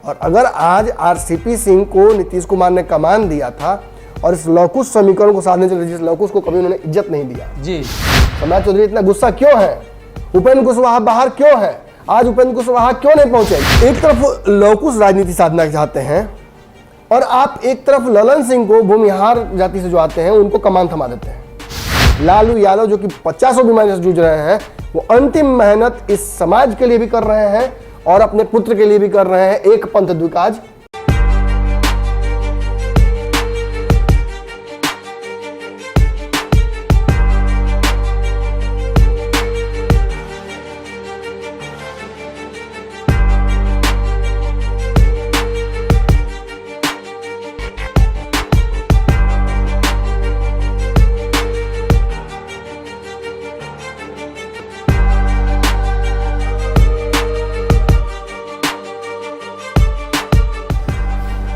और अगर आज आरसीपी सिंह को नीतीश कुमार ने कमान दिया था और इस लवकुश समीकरण को साधने चले, जिस लवकुश को कभी उन्होंने इज्जत नहीं दिया जी, सम्राट चौधरी इतना गुस्सा क्यों है? उपेंद्र कुशवाहा बाहर क्यों है? आज उपेंद्र कुशवाहा क्यों नहीं पहुंचे? एक तरफ लवकुश राजनीति साधना चाहते हैं और आप एक तरफ ललन सिंह को भूमिहार जाति से जो आते हैं उनको कमान थमा देते हैं। लालू यादव जो कि 50 बीमारियों से जूझ रहे हैं, वो अंतिम मेहनत इस समाज के लिए भी कर रहे हैं और अपने पुत्र के लिए भी कर रहे हैं। एक पंथ दो काज।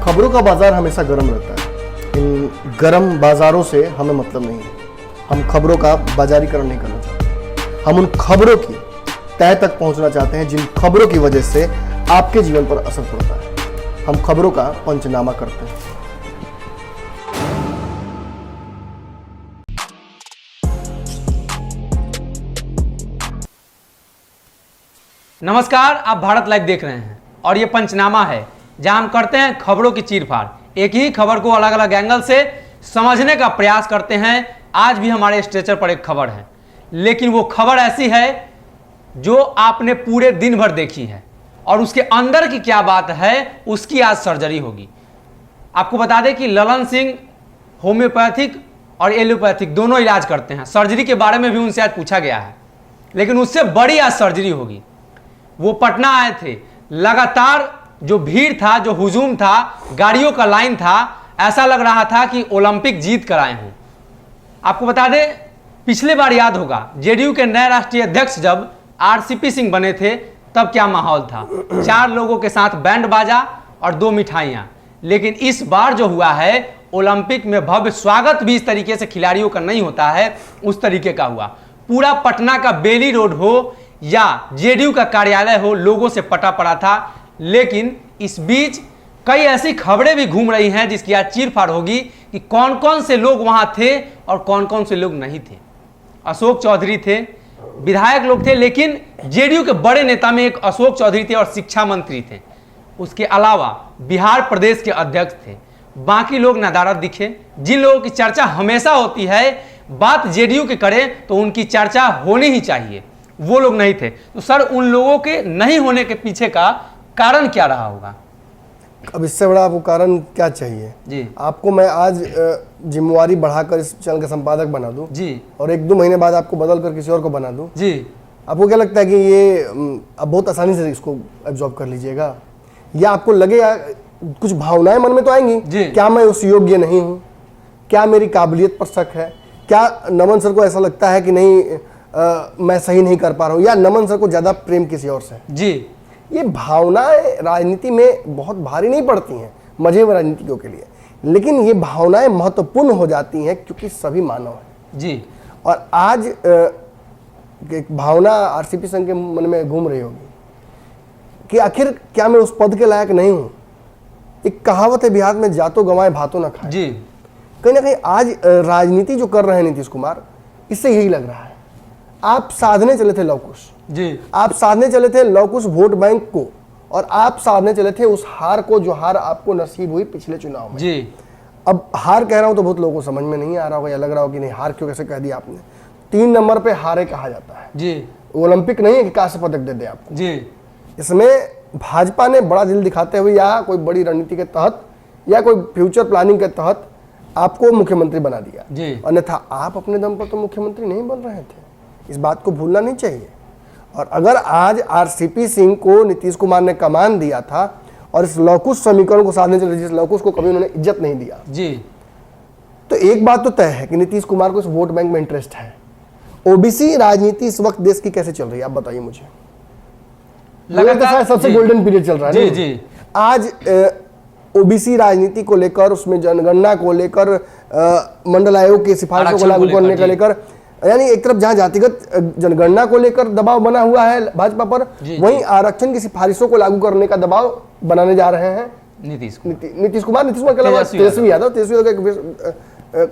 खबरों का बाजार हमेशा गर्म रहता है। इन गर्म बाजारों से हमें मतलब नहीं है। हम खबरों का बाजारीकरण नहीं करना चाहते। हम उन खबरों की तह तक पहुंचना चाहते हैं जिन खबरों की वजह से आपके जीवन पर असर पड़ता है। हम खबरों का पंचनामा करते हैं। नमस्कार, आप भारत लाइव देख रहे हैं और ये पंचनामा है जहां हम करते हैं खबरों की चीरफाड़। एक ही खबर को अलग अलग एंगल से समझने का प्रयास करते हैं। आज भी हमारे स्ट्रेचर पर एक खबर है, लेकिन वो खबर ऐसी है जो आपने पूरे दिन भर देखी है और उसके अंदर की क्या बात है उसकी आज सर्जरी होगी। आपको बता दें कि ललन सिंह होम्योपैथिक और एलोपैथिक दोनों इलाज करते हैं। सर्जरी के बारे में भी उनसे आज पूछा गया है, लेकिन उससे बड़ी आज सर्जरी होगी। वो पटना आए थे, लगातार जो भीड़ था, जो हुजूम था, गाड़ियों का लाइन था, ऐसा लग रहा था कि ओलंपिक जीत कर आए हों। आपको बता दें, पिछले बार याद होगा जेडीयू के नए राष्ट्रीय अध्यक्ष जब आरसीपी सिंह बने थे तब क्या माहौल था। 4 लोगों के साथ बैंड बाजा और 2 मिठाइयां। लेकिन इस बार जो हुआ है, ओलंपिक में भव्य स्वागत भी इस तरीके से खिलाड़ियों का नहीं होता है, उस तरीके का हुआ। पूरा पटना का बेली रोड हो या जेडीयू का कार्यालय हो, लोगों से पटा पड़ा था। लेकिन इस बीच कई ऐसी खबरें भी घूम रही हैं जिसकी आज चीरफाड़ होगी कि कौन कौन से लोग वहां थे और कौन कौन से लोग नहीं थे। अशोक चौधरी थे, विधायक लोग थे, लेकिन जेडीयू के बड़े नेता में एक अशोक चौधरी थे और शिक्षा मंत्री थे। उसके अलावा बिहार प्रदेश के अध्यक्ष थे। बाकी लोग नदारद दिखे। जिन लोगों की चर्चा हमेशा होती है, बात जेडीयू के करें तो उनकी चर्चा होनी ही चाहिए, वो लोग नहीं थे। तो सर, उन लोगों के नहीं होने के पीछे का कारण क्या रहा होगा? अब इससे बड़ा आपको कारण क्या चाहिए जी? आपको मैं आज जिम्मेवारी बढ़ाकर इस चैनल का संपादक बना दूं जी, और 1-2 महीने बाद आपको बदल कर किसी और को बना दूं जी। आपको क्या लगता है कि ये अब बहुत आसानी से इसको एब्जॉर्ब कर लीजिएगा, या आपको लगेगा कुछ भावनाएं मन में तो आएंगी? क्या मैं उस योग्य नहीं हूं? क्या मेरी काबिलियत पर शक है? क्या नमन सर को ऐसा लगता है कि नहीं मैं सही नहीं कर पा रहा हूं, या नमन सर को ज्यादा प्रेम किसी और से? जी, ये भावनाएं राजनीति में बहुत भारी नहीं पड़ती हैं मजे में राजनीतिकों के लिए, लेकिन ये भावनाएं महत्वपूर्ण हो जाती हैं क्योंकि सभी मानव हैं जी। और आज एक भावना आरसीपी संघ के मन में घूम रही होगी कि आखिर क्या मैं उस पद के लायक नहीं हूं। एक कहावत है बिहार में, जातो गंवाए भातो ना खाए जी। कहीं ना कहीं आज राजनीति जो कर रहे हैं नीतीश कुमार, इससे यही लग रहा है। आप साधने चले थे लवकुश जी, आप साधने चले थे लवकुश वोट बैंक को, और आप साधने चले थे उस हार को जो हार आपको नसीब हुई पिछले चुनाव में जी। अब हार कह रहा हूं तो बहुत लोगों को समझ में नहीं आ रहा होगा, या लग रहा होगा कि नहीं हार क्यों कैसे कह दिया आपने। 3 नंबर पे हारे कहा जाता है जी। ओलंपिक नहीं है कि कांस्य पदक दे दे आपको जी। इसमें भाजपा ने बड़ा दिल दिखाते हुए या कोई बड़ी रणनीति के तहत या कोई फ्यूचर प्लानिंग के तहत आपको मुख्यमंत्री बना दिया जी। अन्यथा आप अपने दम पर तो मुख्यमंत्री नहीं बन रहे थे। इस बात को भूलना नहीं चाहिए। और अगर आज आरसीपी सिंह को नीतीश कुमार ने कमान दिया था और इस लवकुश समीकरण को साधने चले, जिस लवकुश को कभी उन्होंने इज्जत नहीं दिया जी, तो एक बात तो तय है कि नीतीश कुमार को इस वोट बैंक में इंटरेस्ट है। ओबीसी राजनीति इस वक्त देश की कैसे चल रही है आप बताइए मुझे। लगातार सबसे गोल्डन पीरियड चल रहा है। जी जी। आज ओबीसी राजनीति को लेकर, उसमें जनगणना को लेकर, मंडल आयोग की सिफारिशों को लागू करने को लेकर यानी एक तरफ जहां जातिगत जनगणना को लेकर दबाव बना हुआ है भाजपा पर, वहीं आरक्षण की सिफारिशों को लागू करने का दबाव बनाने जा रहे हैं नीतीश कुमार के अलावा तेजस्वी यादव का एक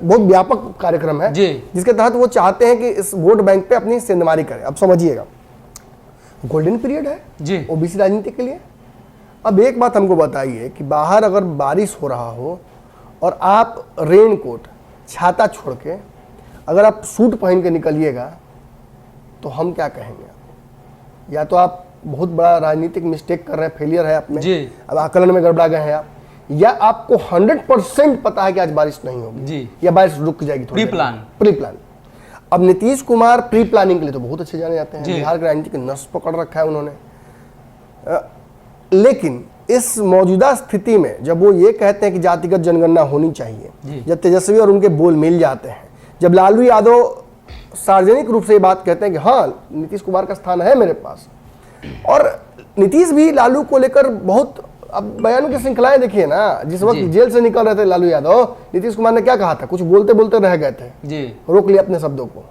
बहुत व्यापक कार्यक्रम है जिसके तहत वो चाहते हैं कि इस वोट बैंक पे अपनी सेंधमारी करें। अब समझिएगा, गोल्डन पीरियड है ओबीसी राजनीति के लिए। अब एक बात हमको बताइए कि बाहर अगर बारिश हो रहा हो और आप रेन कोट छाता छोड़ के अगर आप सूट पहन के निकलिएगा तो हम क्या कहेंगे? या तो आप बहुत बड़ा राजनीतिक मिस्टेक कर रहे हैं, फेलियर है आप में, अब आकलन में गड़बड़ा गए हैं आप, या आपको 100% पता है कि आज बारिश नहीं होगी या बारिश रुक जाएगी। Pre plan. अब नीतीश कुमार प्री प्लानिंग के लिए तो बहुत अच्छे जाने जाते हैं, बिहार की राजनीति की नस पकड़ रखा है उन्होंने। लेकिन इस मौजूदा स्थिति में जब वो ये कहते हैं कि जातिगत जनगणना होनी चाहिए, जब तेजस्वी और उनके बोल मिल जाते हैं, जब लालू यादव सार्वजनिक रूप से ये बात कहते हैं कि हाँ नीतीश कुमार का स्थान है मेरे पास, और नीतीश भी लालू को लेकर बहुत, अब बयानों की श्रृंखलाएं देखिए ना, जिस वक्त जेल से निकल रहे थे लालू यादव, नीतीश कुमार ने क्या कहा था? कुछ बोलते बोलते रह गए थे, रोक लिया अपने शब्दों को,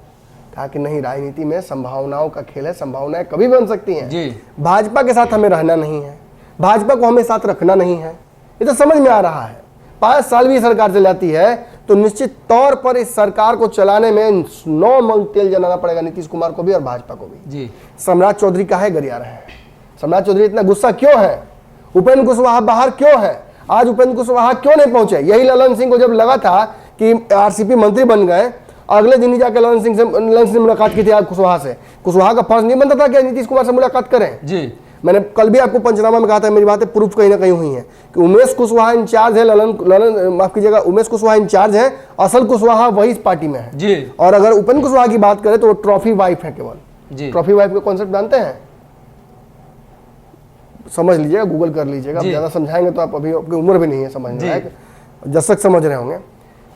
कहा कि नहीं, राजनीति में संभावनाओं का खेल है, संभावनाएं कभी बन सकती हैं, भाजपा के साथ हमें रहना नहीं है, भाजपा को हमें साथ रखना नहीं है। ये तो समझ में आ रहा है। 5 साल भी सरकार चल जाती है तो निश्चित तौर पर इस सरकार को चलाने में 9 मंग तेल जलाना पड़ेगा नीतीश कुमार को भी और भाजपा को भी। सम्राट चौधरी काहे गरिया रहे हैं? सम्राट चौधरी इतना गुस्सा क्यों है? उपेंद्र कुशवाहा बाहर क्यों है? आज उपेंद्र कुशवाहा क्यों नहीं पहुंचे? यही ललन सिंह को जब लगा था कि आरसीपी मंत्री बन गए, अगले दिन ही जाकर ललन सिंह से मुलाकात की थी कुशवाहा से। कुशवाहा का फर्ज नहीं बनता था कि नीतीश कुमार से मुलाकात करें। मैंने कल भी आपको पंचनामा में कहा था, मेरी बातें प्रूफ कहीं ना कहीं हुई हैं कि उमेश कुशवाहा इंचार्ज है, माफ कीजिएगा, उमेश कुशवाहा इंचार्ज है, असल कुशवाहा वही इस पार्टी में है और अगर उपेंद्र कुशवाहा की बात करें तो वो ट्रॉफी वाइफ है केवल। ट्रॉफी वाइफ का कॉन्सेप्ट जानते हैं? समझ लीजिएगा, गूगल कर लीजिएगा, ज्यादा समझाएंगे तो आप अभी आपकी उम्र भी नहीं है समझने लायक, जब तक समझ रहे होंगे।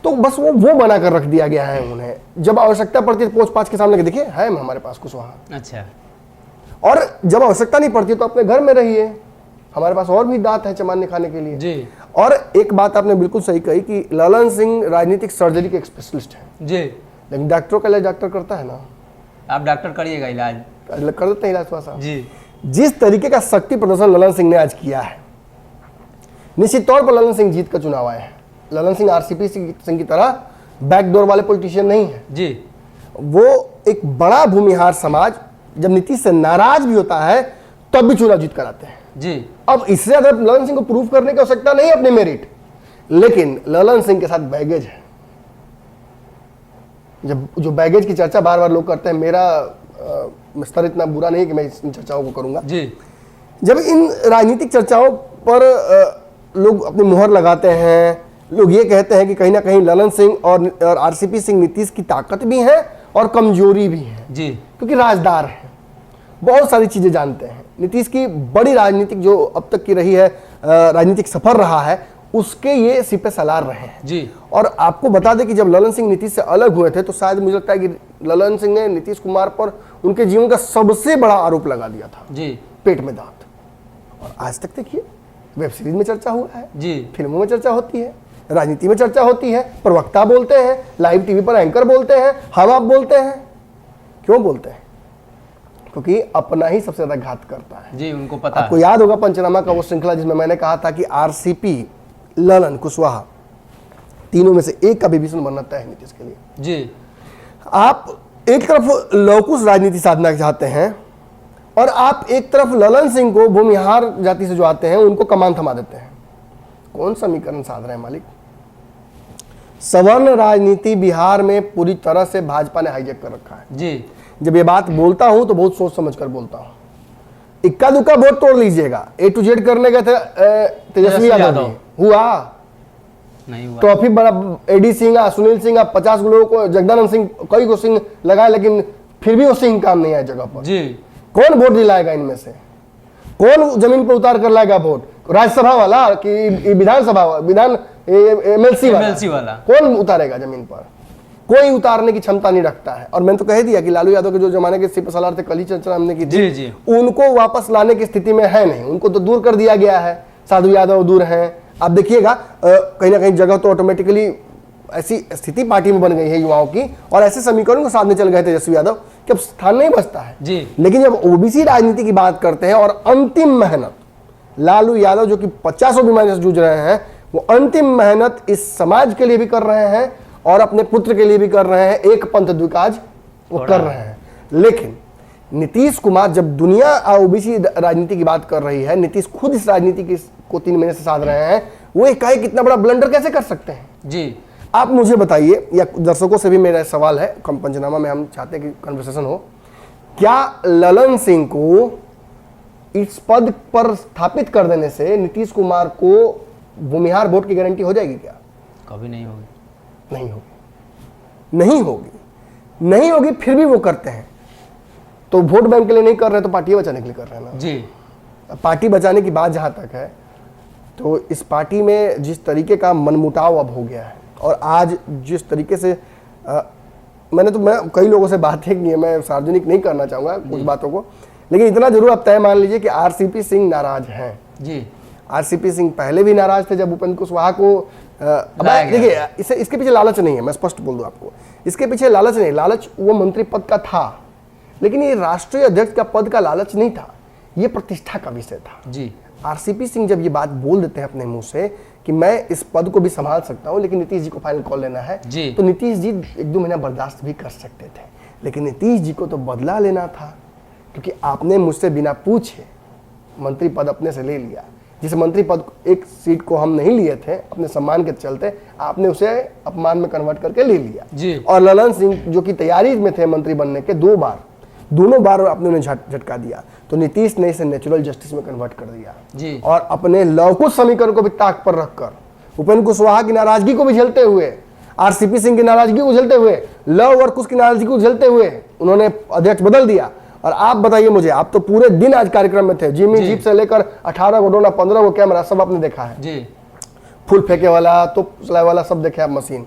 तो बस वो बना कर रख दिया गया है उन्हें, जब आवश्यकता पड़ती है पोस्ट पाँच के सामने देखिए है हमारे पास कुशवाहा। अच्छा, और जब आवश्यकता नहीं पड़ती तो अपने घर में रहिए, हमारे पास और भी दांत है चमाने खाने के लिए जी। और एक बात आपने बिल्कुल सही कही कि ललन सिंह राजनीतिक सर्जरी के स्पेशलिस्ट हैं जी, लेकिन डॉक्टरों का इलाज डॉक्टर करता है ना। आप डॉक्टर करिएगा, इलाज कर देते हैं इलाज थोड़ा सा जी। जिस तरीके का शक्ति प्रदर्शन ललन सिंह ने आज किया है, निश्चित तौर पर ललन सिंह जीत का चुनाव आए हैं। ललन सिंह आरसीपी सिंह की तरह बैकडोर वाले पॉलिटिशियन नहीं है जी। वो एक बड़ा भूमिहार समाज जब नीतीश से नाराज भी होता है तब भी चुनाव जीत कर आते हैं जी। अब इससे ज्यादा ललन सिंह को प्रूव करने की आवश्यकता नहीं है अपने मेरिट, लेकिन ललन सिंह के साथ बैगेज है। जब जो बैगेज की चर्चा बार बार लोग करते हैं, मेरा स्तर इतना बुरा नहीं है कि मैं इन चर्चाओं को करूंगा जी। जब इन राजनीतिक चर्चाओं पर लोग अपनी मुहर लगाते हैं, लोग ये कहते हैं कि कहीं ना कहीं ललन सिंह और आरसीपी सिंह नीतीश की ताकत भी है और कमजोरी भी है जी, क्योंकि राजदार है, बहुत सारी चीजें जानते हैं। नीतीश की बड़ी राजनीतिक जो अब तक की रही है, राजनीतिक सफर रहा है, उसके ये सिपे सलार रहे हैं जी। और आपको बता दें कि जब ललन सिंह नीतीश से अलग हुए थे तो शायद मुझे लगता है कि ललन सिंह ने नीतीश कुमार पर उनके जीवन का सबसे बड़ा आरोप लगा दिया था जी, पेट में दांत। और आज तक देखिए वेब सीरीज में चर्चा हुआ है जी, फिल्मों में चर्चा होती है, राजनीति में चर्चा होती है, प्रवक्ता बोलते हैं, लाइव टीवी पर एंकर बोलते हैं, हम आप बोलते हैं। क्यों बोलते हैं? क्योंकि अपना ही सबसे ज्यादा घात करता है जी, उनको पता। आपको याद होगा पंचनामा का वो श्रृंखला जिसमें मैंने कहा था कि आरसीपी, ललन, कुशवाहा, तीनों में से एक का विभीषण बनना तय है नीतीश के लिए जी। आप एक तरफ लौकुश राजनीति साधना चाहते हैं और आप एक तरफ ललन सिंह को भूमिहार जाति से जो आते हैं उनको कमान थमा देते हैं। कौन समीकरण साध रहे हैं मालिक? सवर्ण राजनीति बिहार में पूरी तरह से भाजपा ने हाईजैक कर रखा है जी। जब ये बात बोलता हूं तो बहुत सोच समझ कर बोलता हूं। इक्का दुक्का वोट तोड़ लीजिएगा, ए टू जेड करने गए थे तेजस्वी यादव, हुआ नहीं हुआ। ट्रॉफी बड़ा एडी सिंह, सुनील सिंह, 50 लोगों को, जगदानंद सिंह, कई को सिंह लगाए, लेकिन फिर भी वो सिंह काम नहीं आया जगह पर जी। कौन वोट दिलाएगा इनमें से? कौन जमीन पर उतार कर लाएगा वोट? राज्यसभा वाला कि विधानसभा, एमएलसी वाला? कौन उतारेगा जमीन पर? कोई उतारने की क्षमता नहीं रखता है। और मैंने तो कह दिया कि लालू यादव के जो जमाने के सिपह सलार थे, कल ही चर्चा हमने की थी जी। उनको वापस लाने की स्थिति में है नहीं, उनको तो दूर कर दिया गया है। साधु यादव दूर हैं, आप देखिएगा कहीं ना कहीं जगह तो ऑटोमेटिकली ऐसी स्थिति पार्टी में बन गई है युवाओं की, और ऐसे समीकरण को साधने चल गए तेजस्वी यादव कि अब स्थान नहीं बचता है जी। लेकिन जब ओबीसी राजनीति की बात करते हैं और अंतिम मेहनत, लालू यादव जो कि 50 बीमारियों से जूझ रहे हैं, वो अंतिम मेहनत इस समाज के लिए भी कर रहे हैं और अपने पुत्र के लिए भी कर रहे हैं, एक पंथ द्विकाज वो कर रहे हैं। लेकिन नीतीश कुमार, जब दुनिया ओबीसी राजनीति की बात कर रही है, नीतीश खुद इस राजनीति को 3 महीने से साध रहे हैं, वो एकाएक कितना बड़ा ब्लंडर कैसे कर सकते हैं जी। आप मुझे बताइए, या दर्शकों से भी मेरा सवाल है, पंचनामा में हम चाहते हैं कि कन्वर्सेशन हो, क्या ललन सिंह को इस पद पर स्थापित कर देने से नीतीश कुमार को भूमिहार वोट की गारंटी हो जाएगी क्या? कभी नहीं होगी। नहीं होगी, नहीं होगी, नहीं होगी। फिर भी वो करते हैं, तो वोट बैंक के लिए नहीं कर रहे, तो पार्टी बचाने के लिए कर रहे हैं ना जी। पार्टी बचाने की बात जहां तक है, तो इस पार्टी में जिस तरीके का मनमुटाव अब हो गया है, और आज जिस तरीके से मैं कई लोगों से बातें की है, मैं सार्वजनिक नहीं करना चाहूंगा कुछ बातों को, लेकिन इतना जरूर आप तय मान लीजिए कि आरसीपी सिंह नाराज हैं जी। आरसीपी सिंह पहले भी नाराज थे जब उपेंद्र कुशवाहा को देखिए, इसके पीछे लालच नहीं है, मैं स्पष्ट बोल दूं आपको, इसके पीछे लालच नहीं, लालच वो मंत्री पद का था, लेकिन ये राष्ट्रीय अध्यक्ष का पद का लालच नहीं था, ये प्रतिष्ठा का विषय था जी। आरसीपी सिंह जब ये बात बोल देते हैं अपने मुंह से कि मैं इस पद को भी संभाल सकता हूं, लेकिन नीतीश जी को फाइनल कॉल लेना है जी। तो नीतीश जी 1-2 महीना बर्दाश्त भी कर सकते थे, लेकिन नीतीश जी को तो बदला लेना था, क्योंकि आपने मुझसे बिना पूछे मंत्री पद अपने से ले लिया। जिस मंत्री पद, एक सीट को हम नहीं लिए थे अपने सम्मान के चलते, आपने उसे अपमान में कन्वर्ट करके ले लिया जी। और ललन सिंह जो कि तैयारी में थे मंत्री बनने के, दोनों बार आपने उन्हें झटका दिया, तो नीतीश ने इसे नेचुरल जस्टिस में कन्वर्ट कर दिया जी। और अपने लवकुश समीकरण को भी ताक पर रखकर, उपेंद्र कुशवाहा की नाराजगी को भी झेलते हुए, आरसीपी सिंह की नाराजगी को झेलते हुए, लव और कुश की नाराजगी को झेलते हुए उन्होंने अध्यक्ष बदल दिया। और आप बताइए मुझे, आप तो पूरे दिन आज कार्यक्रम में थे, जिमी जीप से लेकर 18 को ड्रोन, 15 को कैमरा, सब आपने देखा है जी। फूल फेंके वाला, तो चलाए वाला, सब देखे आप मशीन।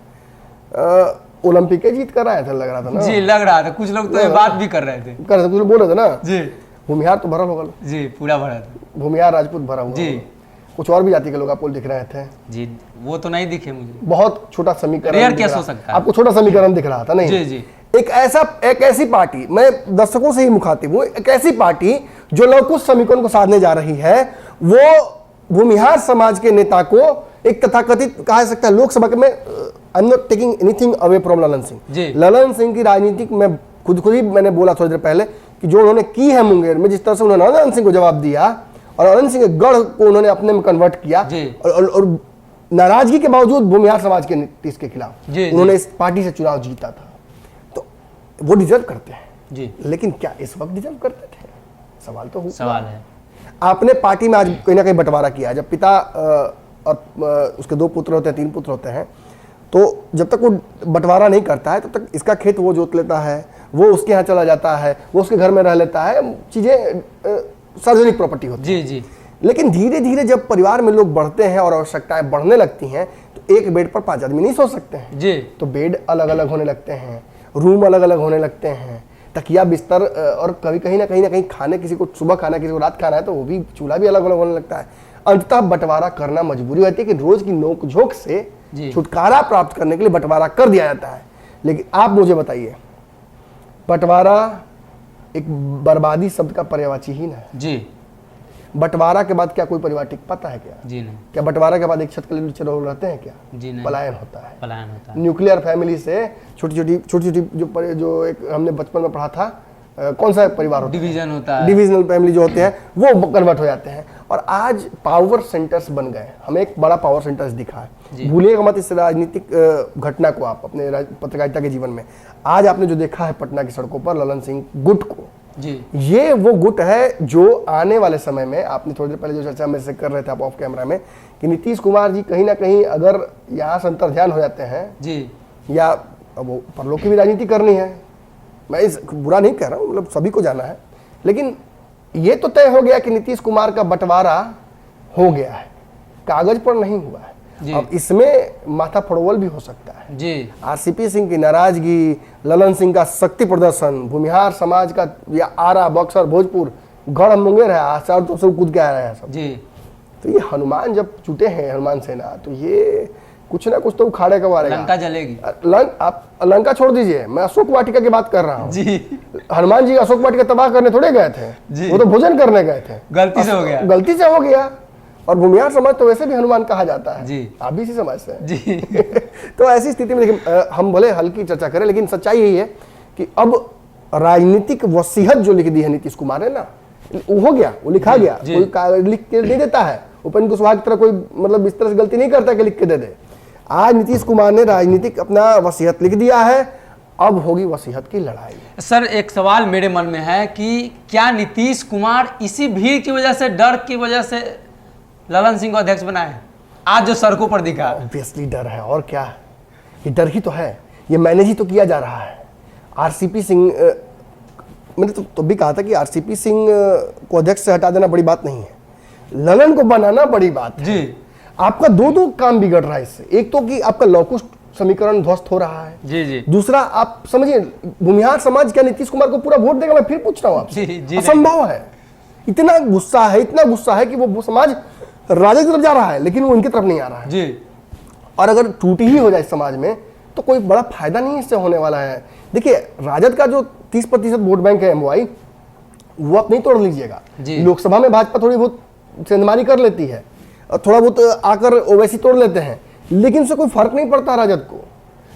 ओलंपिक के जीत कर रहे थे, लग रहा था ना जी, लग रहा था, कुछ लोग तो ये बात भी कर रहे थे, कुछ लोग बोल रहे थे ना जी। भूमिहार तो भरा होगा जी, पूरा भरा था भूमिहार राजपूत भरा हुआ जी। कुछ और भी जाति के लोग आपको दिख रहे थे जी, वो तो नहीं दिखे मुझे, बहुत छोटा समीकरण रेयर दिख केस रहा- हो सकता है। आपको छोटा समीकरण दिख रहा था नहीं जी जी। एक ऐसी पार्टी, मैं दर्शकों से ही मुखातिब हूं, एक ऐसी पार्टी जो लवकुश समीकरण को साधने जा रही है, वो भूमिहार समाज के नेता को एक तथाकथित कहा जा सकता है लोकसभा के में, I am not taking anything away from Lalan Singh ji. Lalan Singh की राजनीति में खुद ही मैंने बोला थोड़ी देर पहले कि जो उन्होंने की है मुंगेर में, जिस तरह से उन्होंने ललन सिंह को जवाब दिया और ललन सिंह के गढ़ को उन्होंने अपने में कन्वर्ट किया जी। और नाराजगी के बावजूद भूमिहार समाज के नीतीश के खिलाफ जी, उन्होंने इस पार्टी से चुनाव जीता था, तो वो डिजर्व करते हैं जी। लेकिन क्या इस वक्त डिजर्व करते थे? सवाल तो हुआ। सवाल है। आपने पार्टी में आज कहीं ना कहीं बंटवारा किया, जब पिता और उसके 2 पुत्र होते हैं, 3 पुत्र होते हैं, तो जब तक वो बंटवारा नहीं करता है तब तक इसका खेत वो जोत लेता है, वो उसके यहाँ चला जाता है, वो उसके घर में रह लेता है, चीजें सार्वजनिक प्रॉपर्टी होती जी जी। लेकिन धीरे धीरे जब परिवार में लोग बढ़ते हैं और आवश्यकताएं बढ़ने लगती हैं, तो एक बेड पर 5 आदमी नहीं सो सकते हैं जी। तो बेड अलग अलग होने लगते हैं, रूम अलग अलग होने लगते हैं, तकिया बिस्तर, और कभी कहीं ना कहीं खाने, किसी को सुबह खाना किसी को रात खाना है तो वो भी चूल्हा भी अलग अलग होने लगता है। अंततः बंटवारा करना मजबूरी होती है कि रोज की नोक झोंक से जी। छुटकारा प्राप्त करने के लिए बंटवारा कर दिया जाता है। लेकिन आप मुझे बताइए, बंटवारा एक बर्बादी शब्द का पर्यायवाची ही है। जी। बंटवारा के बाद क्या कोई परिवार टिक पाता है क्या? जी नहीं। क्या बंटवारा के बाद एक छत के नीचे लोग रहते हैं क्या? जी नहीं। पलायन होता है। पलायन होता है। न्यूक्लियर फैमिली से छोटी छोटी जो एक हमने बचपन में पढ़ा था, कौन सा परिवार होता है? डिवीजन होता है। डिविजनल फैमिली जो होते हैं वो कन्वर्ट हो जाते हैं, और आज पावर सेंटर्स बन गए। हमें एक बड़ा पावर सेंटर्स दिखा है, भूलिएगा मत इस राजनीतिक घटना को आप अपने पत्रकारिता के जीवन में। आज आपने जो देखा है पटना की सड़कों पर ललन सिंह गुट को, जी। ये वो गुट है जो आने वाले समय में, आपने थोड़ी देर पहले जो चर्चा मेरे से कर रहे थे आप ऑफ कैमरा में, कि नीतीश कुमार जी कहीं ना कहीं अगर यहाँ से अंतर्ध्यान हो जाते हैं जी, या अब वो परलोक की भी राजनीति करनी है, मैं इस बुरा नहीं कह रहा हूँ, मतलब सभी को जाना है, लेकिन ये तो तय हो गया कि नीतीश कुमार का बंटवारा हो गया है, कागज पर नहीं हुआ है। अब इसमें माथा फड़ोवल भी हो सकता है जी। आरसीपी सिंह की नाराजगी, ललन सिंह का शक्ति प्रदर्शन, भूमिहार समाज का, या आरा, बक्सर, भोजपुर, गढ़ मुंगेर है, आचार तो सब कूद के आ रहे हैं सब जी। तो ये हनुमान जब जुटे हैं, हनुमान सेना, तो ये कुछ ना कुछ तो उखाड़े का मारेगा। लंका जलेगी। आप लंका छोड़ दीजिए, मैं अशोक वाटिका की बात कर रहा हूँ जी। हनुमान जी अशोक वाटिका तबाह करने थोड़े गए थे जी। वो तो भोजन करने गए थे, गलती से हो गया। गलती से हो गया। और भूमिहार समाज तो वैसे भी हनुमान कहा जाता है जी। आप भी इसी समाज से हैं। जी। तो ऐसी स्थिति में देखिए हम भले हल्की चर्चा करें, लेकिन सच्चाई यही है कि अब राजनीतिक वसीयत जो लिख दी है नीतीश कुमार ने ना, वो हो गया, वो लिखा गया, कोई लिख के नहीं देता है। उपेंद्र कुशवाहा की तरह कोई मतलब इस तरह से गलती नहीं करता कि लिख के दे दे। आज नीतीश कुमार ने राजनीतिक अपना वसीयत लिख दिया है, अब होगी वसीयत की लड़ाई। सर एक सवाल मेरे मन में है कि क्या नीतीश कुमार इसी भीड़ की वजह से, डर की वजह से ललन सिंह को अध्यक्ष बनाए? आज जो सड़कों पर दिखा, ऑब्वियसली डर है, और क्या, ये डर ही तो है, ये मैनेज ही तो किया जा रहा है। आरसीपी सिंह, मैंने तो भी कहा था कि आरसीपी सिंह को अध्यक्ष से हटा देना बड़ी बात नहीं है, ललन को बनाना बड़ी बात है। जी। आपका दो काम बिगड़ रहा है इससे। एक तो कि आपका लौकुश समीकरण ध्वस्त हो रहा है, जी जी। दूसरा आप समझिए भूमिहार समाज क्या नीतीश कुमार को पूरा वोट देगा? मैं फिर पूछ रहा हूँ आपसे, असंभव है। इतना गुस्सा है कि वो समाज राजा की तरफ जा रहा है लेकिन वो इनकी तरफ नहीं आ रहा है जी। और अगर टूटी ही हो जाए समाज में तो कोई बड़ा फायदा नहीं इससे होने वाला है। देखिए राजद का जो 30% वोट बैंक है MY, वो आप नहीं तोड़ लीजिएगा। लोकसभा में भाजपा थोड़ी बहुत सेंधमारी कर लेती है और थोड़ा बहुत आकर ओवैसी तोड़ लेते हैं, लेकिन उससे कोई फर्क नहीं पड़ता राजद को।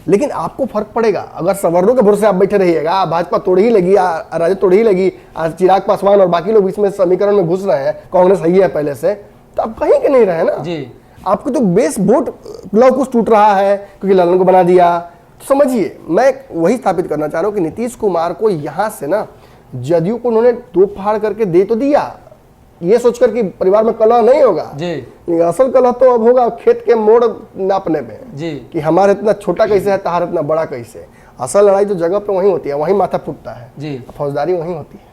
लेकिन आपको फर्क पड़ेगा अगर सवर्णों के भरोसे आप बैठे रहिएगा, भाजपा तोड़ ही लगी, राजद तोड़ ही लगी, चिराग पासवान और बाकी लोग इसमें समीकरण में घुस रहे हैं, कांग्रेस सही है पहले से, तो आप कहीं के नहीं रहे ना जी। आपको तो बेस वोट लव कुछ टूट रहा है क्योंकि ललन को बना दिया। तो समझिए मैं वही स्थापित करना चाह रहा हूं कि नीतीश कुमार को यहां से ना जदयू को उन्होंने दो फाड़ करके दे तो दिया, ये सोचकर कि परिवार में कलह नहीं होगा जी। असल कलह तो अब होगा खेत के मोड़ नापने में जी, कि हमारा इतना छोटा कैसे है, तहार इतना बड़ा कैसे। असल लड़ाई तो जगह पे वहीं होती है, वहीं माथा फूटता है जी, फौजदारी वहीं होती है।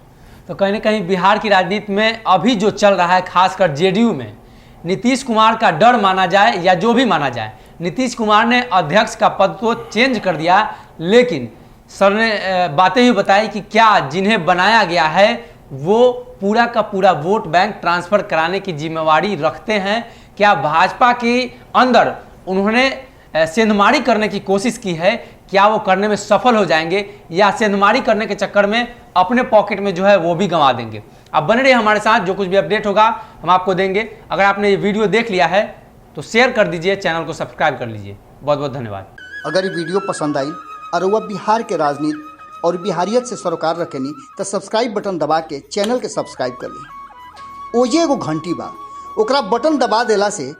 तो कहीं ना कहीं बिहार की राजनीति में अभी जो चल रहा है, खासकर जेडीयू में, नीतीश कुमार का डर माना जाए या जो भी माना जाए, नीतीश कुमार ने अध्यक्ष का पद तो चेंज कर दिया, लेकिन सर ने बातें भी बताई कि क्या जिन्हें बनाया गया है वो पूरा का पूरा वोट बैंक ट्रांसफर कराने की जिम्मेवारी रखते हैं। क्या भाजपा के अंदर उन्होंने सेंधमारी करने की कोशिश की है, क्या वो करने में सफल हो जाएंगे या सेंधमारी करने के चक्कर में अपने पॉकेट में जो है वो भी गंवा देंगे? अब बने रहिए हमारे साथ, जो कुछ भी अपडेट होगा हम आपको देंगे। अगर आपने ये वीडियो देख लिया है तो शेयर कर दीजिए, चैनल को सब्सक्राइब कर लीजिए। बहुत बहुत धन्यवाद। अगर ये वीडियो पसंद आई और वह बिहार के राजनीति और बिहारियत से सरोकार रखेनी तो सब्सक्राइब बटन दबा के चैनल के सब्सक्राइब कर ली। ओजे एगो घंटी बा, ओकरा बटन दबा देला से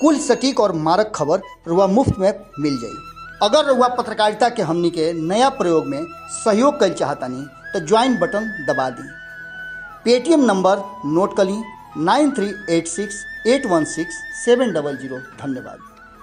कुल सटीक और मारक खबर रुआ मुफ्त में मिल जाई। अगर रुआ पत्रकारिता के हमनी के नया प्रयोग में सहयोग कर चाहतानी तो ज्वाइन बटन दबा दी। पेटीएम नंबर नोट कर ली 9386816700। धन्यवाद।